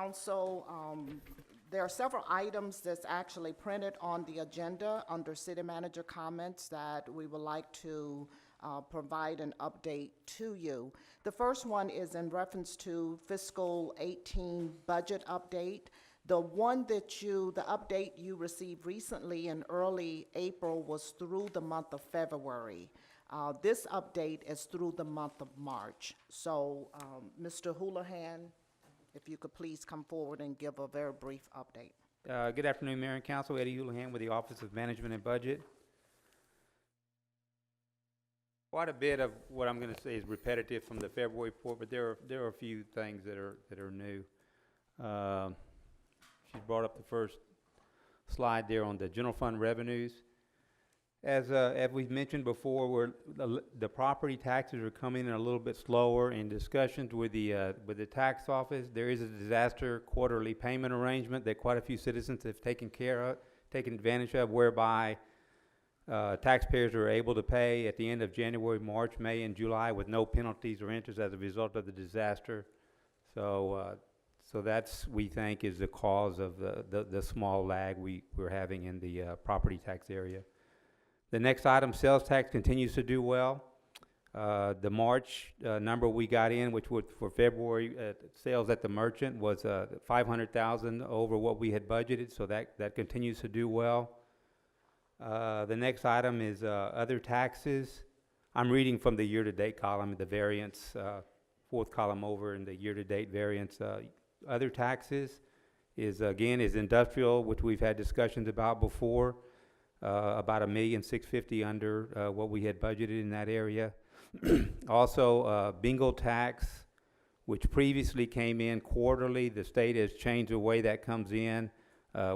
Council, there are several items that's actually printed on the agenda under City Manager comments that we would like to provide an update to you. The first one is in reference to fiscal 18 budget update. The update you received recently in early April was through the month of February. This update is through the month of March. So, Mr. Houlihan, if you could please come forward and give a very brief update. Good afternoon, Mayor and Council. Eddie Houlihan with the Office of Management and Budget. Quite a bit of what I'm going to say is repetitive from the February report, but there are a few things that are new. She brought up the first slide there on the general fund revenues. As we've mentioned before, the property taxes are coming in a little bit slower. In discussions with the tax office, there is a disaster quarterly payment arrangement that quite a few citizens have taken advantage of, whereby taxpayers are able to pay at the end of January, March, May, and July with no penalties or interest as a result of the disaster. So that's, we think, is the cause of the small lag we're having in the property tax area. The next item, sales tax, continues to do well. The March number we got in, which was for February sales at the merchant, was $500,000 over what we had budgeted, so that continues to do well. The next item is other taxes. I'm reading from the year-to-date column, the variance, fourth column over in the year-to-date variance. Other taxes is industrial, which we've had discussions about before. About $1,650,000 under what we had budgeted in that area. Also, bingo tax, which previously came in quarterly. The state has changed the way that comes in.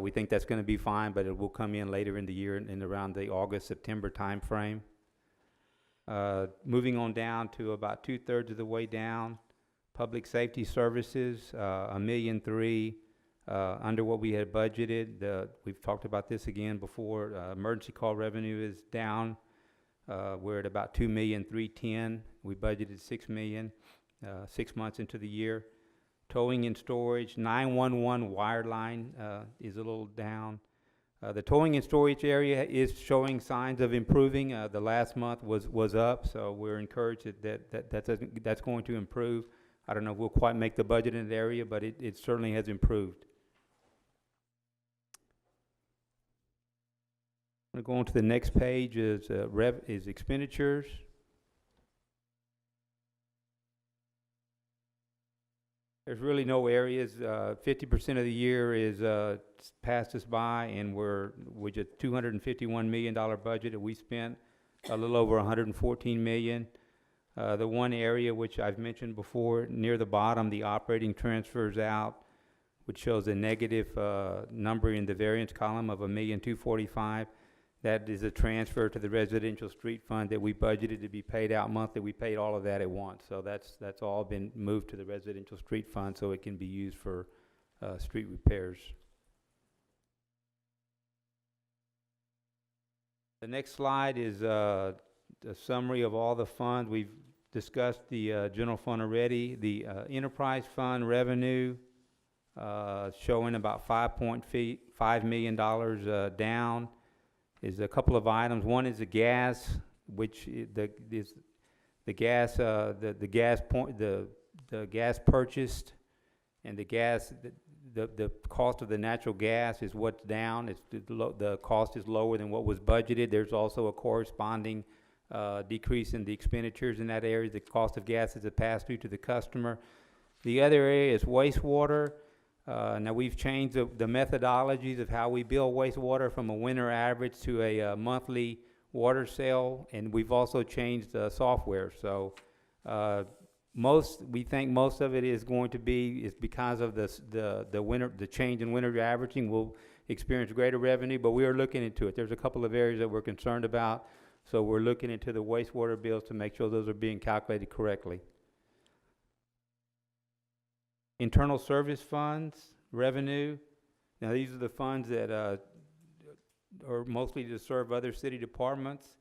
We think that's going to be fine, but it will come in later in the year in around the August-September time frame. Moving on down to about 2/3 of the way down, public safety services, $1,300,000. Under what we had budgeted. We've talked about this again before. Emergency call revenue is down. We're at about $2,310,000. We budgeted $6 million 6 months into the year. Towing and storage, 911 wireline is a little down. The towing and storage area is showing signs of improving. The last month was up, so we're encouraged that's going to improve. I don't know if we'll quite make the budget in that area, but it certainly has improved. I'm going to go on to the next page is expenditures. There's really no areas. 50% of the year is passed us by, and we're just $251 million budget, and we spent a little over $114 million. The one area which I've mentioned before, near the bottom, the operating transfers out, which shows a negative number in the variance column of $1,245,000. That is a transfer to the residential street fund that we budgeted to be paid out monthly. We paid all of that at once, so that's all been moved to the residential street fund so it can be used for street repairs. The next slide is a summary of all the funds. We've discussed the general fund already. The enterprise fund revenue showing about $5.5 million down. Is a couple of items. One is the gas, which the gas purchased, and the cost of the natural gas is what's down. It's the cost is lower than what was budgeted. There's also a corresponding decrease in the expenditures in that area. The cost of gas is a pass through to the customer. The other area is wastewater. Now we've changed the methodologies of how we bill wastewater from a winter average to a monthly water sale, and we've also changed the software. So we think most of it is going to be because of the change in winter averaging. We'll experience greater revenue, but we are looking into it. There's a couple of areas that we're concerned about, so we're looking into the wastewater bills to make sure those are being calculated correctly. Internal service funds, revenue. Now these are the funds that are mostly to serve other city departments.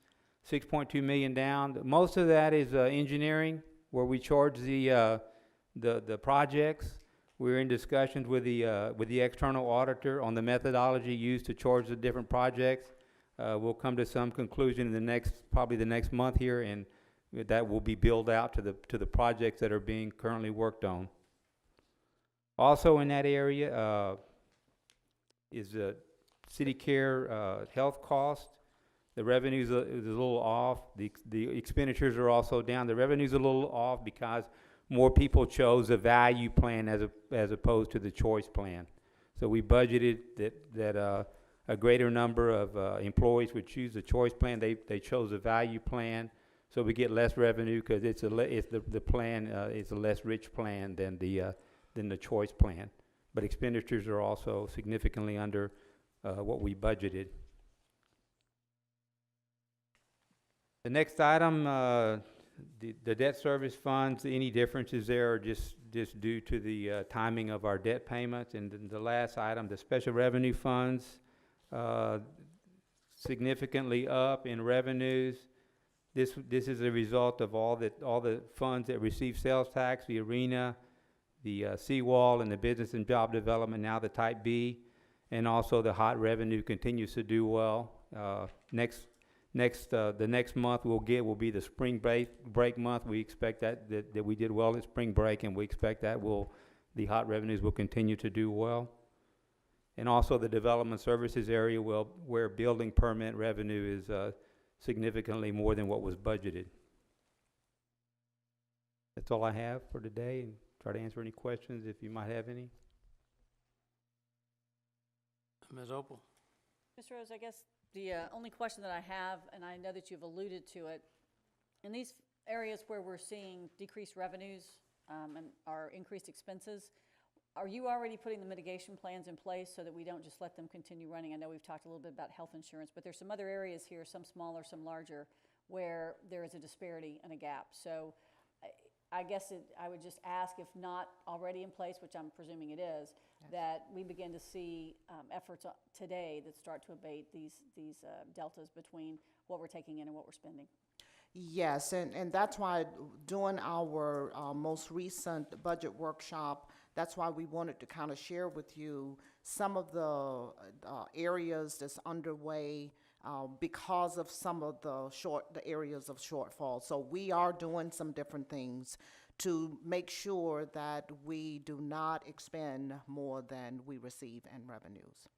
$6.2 million down. Most of that is engineering, where we charge the projects. We're in discussions with the external auditor on the methodology used to charge the different projects. We'll come to some conclusion in probably the next month here, and that will be billed out to the projects that are being currently worked on. Also in that area is city care health cost. The revenues is a little off. The expenditures are also down. The revenue's a little off because more people chose a value plan as opposed to the choice plan. So we budgeted that a greater number of employees would choose the choice plan. They chose a value plan, so we get less revenue because the plan is a less rich plan than the choice plan. But expenditures are also significantly under what we budgeted. The next item, the debt service funds, any differences there are just due to the timing of our debt payments. And then the last item, the special revenue funds, significantly up in revenues. This is a result of all the funds that receive sales tax, the arena, the seawall, and the business and job development, now the Type B, and also the hot revenue continues to do well. The next month will be the spring break month. We expect that we did well at spring break, and we expect that the hot revenues will continue to do well. And also the development services area where building permit revenue is significantly more than what was budgeted. That's all I have for today, and try to answer any questions if you might have any. Ms. Opal? Ms. Rose, I guess the only question that I have, and I know that you've alluded to it, in these areas where we're seeing decreased revenues and our increased expenses, are you already putting the mitigation plans in place so that we don't just let them continue running? I know we've talked a little bit about health insurance, but there's some other areas here, some smaller, some larger, where there is a disparity and a gap. So I guess I would just ask, if not already in place, which I'm presuming it is, yes, that we begin to see efforts today that start to abate these deltas between what we're taking in and what we're spending. Yes, and that's why during our most recent budget workshop, that's why we wanted to kind of share with you some of the areas that's underway because of some of the areas of shortfall. So we are doing some different things to make sure that we do not expend more than we receive in revenues.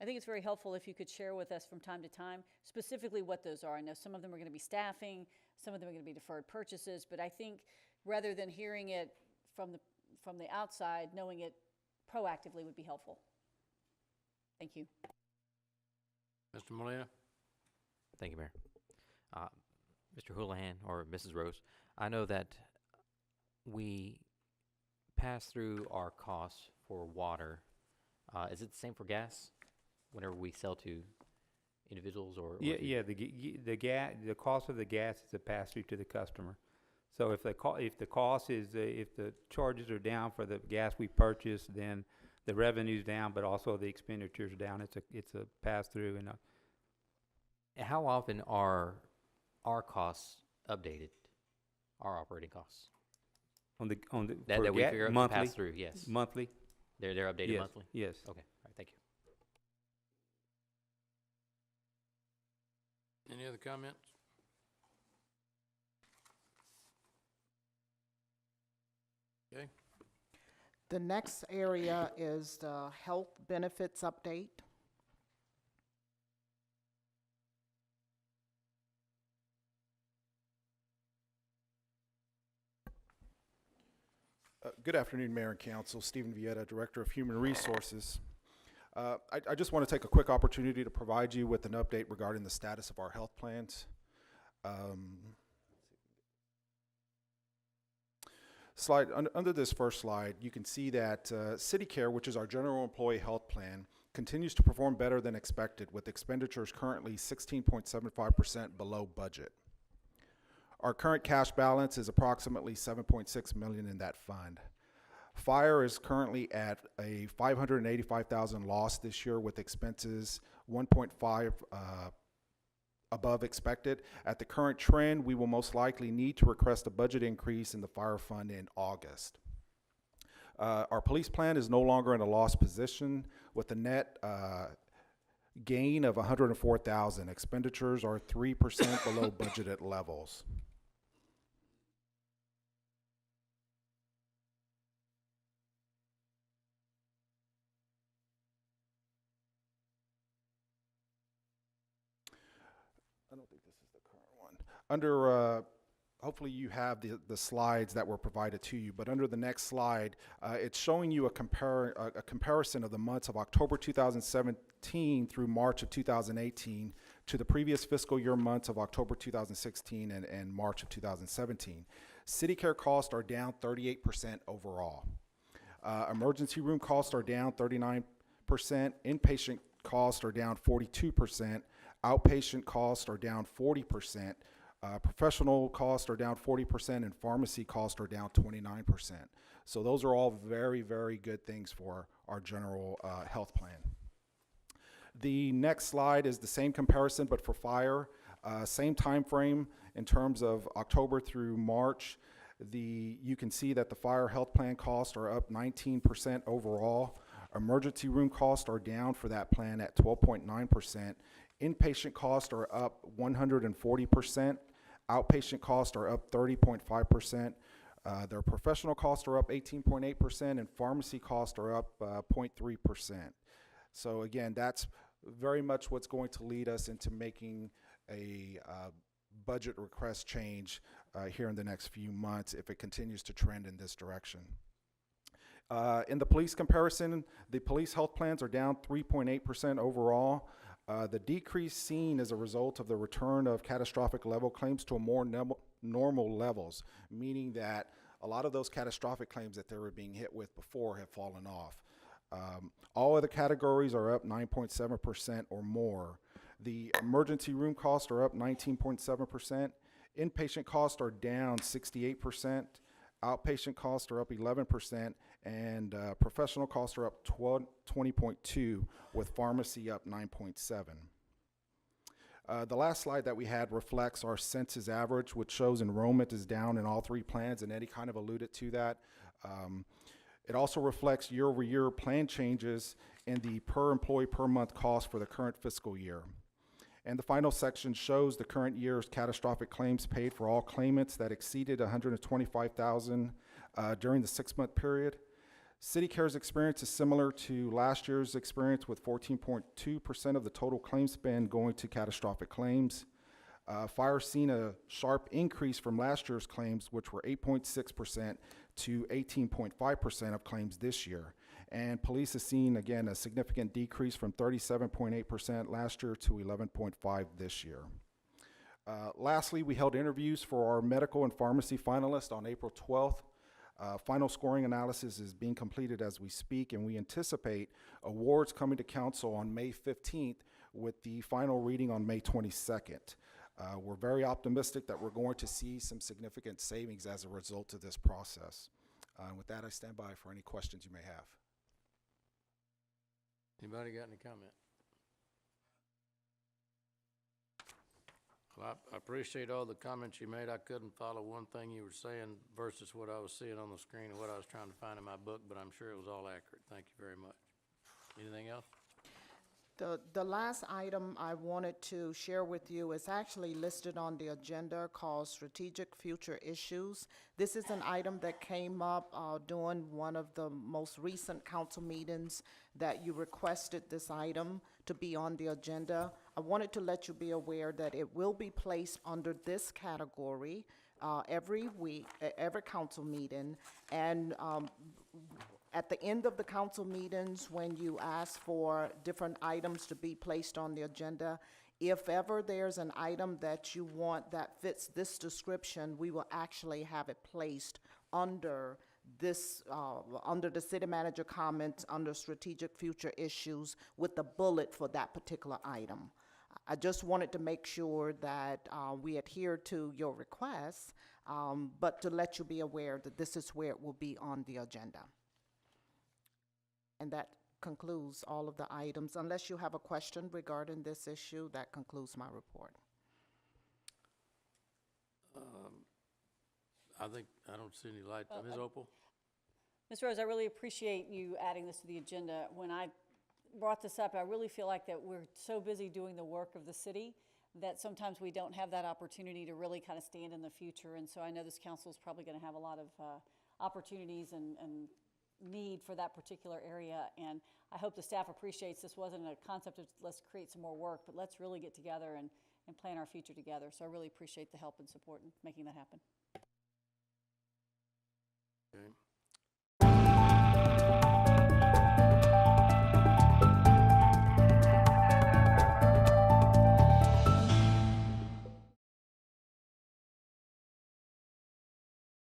I think it's very helpful if you could share with us from time to time specifically what those are. I know some of them are going to be staffing, some of them are going to be deferred purchases, but I think rather than hearing it from the outside, knowing it proactively would be helpful. Thank you. Mr. Molina? Thank you, Mayor. Mr. Houlihan or Mrs. Rose, I know that we pass through our costs for water. Is it the same for gas whenever we sell to individuals or The cost of the gas is a pass through to the customer. So if the charges are down for the gas we purchase, then the revenue's down, but also the expenditure's down. It's a pass through. And how often are our costs updated? Our operating costs on the that we figure out to pass through. Yes, monthly. They're updated Yes. monthly. Yes. Okay. All right. Thank you. Any other comments? Okay. The next area is the health benefits update. Good afternoon, Mayor and Council. Stephen Vieta, Director of Human Resources. I just want to take a quick opportunity to provide you with an update regarding the status of our health plans. Under this first slide, you can see that CityCare, which is our general employee health plan, continues to perform better than expected, with expenditures currently 16.75% below budget. Our current cash balance is approximately $7.6 million in that fund. Fire is currently at a $585,000 loss this year, with expenses 1.5 above expected. At the current trend, we will most likely need to request a budget increase in the fire fund in August. Our police plan is no longer in a loss position with a net gain of 104,000. Expenditures are 3% below budgeted levels. I don't think this is the current one. Under, hopefully you have the slides that were provided to you, but under the next slide, it's showing you a comparison of the months of October 2017 through March of 2018 to the previous fiscal year months of October 2016 and March of 2017. City care costs are down 38% overall. Emergency room costs are down 39%. Inpatient costs are down 42%. Outpatient costs are down 40%. Professional costs are down 40%, and pharmacy costs are down 29%. So those are all very, very good things for our general health plan. The next slide is the same comparison, but for fire. Same time frame in terms of October through March. You can see that the fire health plan costs are up 19% overall. Emergency room costs are down for that plan at 12.9%. Inpatient costs are up 140%. Outpatient costs are up 30.5%. Their professional costs are up 18.8%, and pharmacy costs are up 0.3%. So again, that's very much what's going to lead us into making a budget request change here in the next few months if it continues to trend in this direction. In the police comparison, the police health plans are down 3.8% overall. The decrease seen as a result of the return of catastrophic level claims to a more normal levels, meaning that a lot of those catastrophic claims that they were being hit with before have fallen off. All other categories are up 9.7% or more. The emergency room costs are up 19.7%. Inpatient costs are down 68%. Outpatient costs are up 11%, and professional costs are up 20.2%, with pharmacy up 9.7%. The last slide that we had reflects our census average, which shows enrollment is down in all three plans, and Eddie kind of alluded to that. It also reflects year-over-year plan changes in the per employee per month cost for the current fiscal year. And the final section shows the current year's catastrophic claims paid for all claimants that exceeded $125,000 during the 6-month period. City Care's experience is similar to last year's experience, with 14.2% of the total claim spend going to catastrophic claims. Fire seen a sharp increase from last year's claims, which were 8.6% to 18.5% of claims this year. And police has seen, again, a significant decrease from 37.8% last year to 11.5% this year. Lastly, we held interviews for our medical and pharmacy finalists on April 12th. Final scoring analysis is being completed as we speak, and we anticipate awards coming to council on May 15th with the final reading on May 22nd. We're very optimistic that we're going to see some significant savings as a result of this process. With that, I stand by for any questions you may have. Anybody got any comment? Well, I appreciate all the comments you made. I couldn't follow one thing you were saying versus what I was seeing on the screen and what I was trying to find in my book, but I'm sure it was all accurate. Thank you very much. Anything else? The last item I wanted to share with you is actually listed on the agenda, called Strategic Future Issues. This is an item that came up during one of the most recent council meetings that you requested this item to be on the agenda. I wanted to let you be aware that it will be placed under this category every week, every council meeting, and at the end of the council meetings, when you ask for different items to be placed on the agenda, if ever there's an item that you want that fits this description, we will actually have it placed under this, under the city manager comments, under strategic future issues, with the bullet for that particular item. I just wanted to make sure that we adhere to your requests, but to let you be aware that this is where it will be on the agenda. And that concludes all of the items. Unless you have a question regarding this issue, that concludes my report. I don't see any light. Ms. Opal? Ms. Rose, I really appreciate you adding this to the agenda. When I brought this up, I really feel like that we're so busy doing the work of the city that sometimes we don't have that opportunity to really kind of stand in the future. And so I know this council is probably going to have a lot of opportunities and need for that particular area. And I hope the staff appreciates this wasn't a concept of let's create some more work, but let's really get together and plan our future together. So I really appreciate the help and support in making that happen. Okay.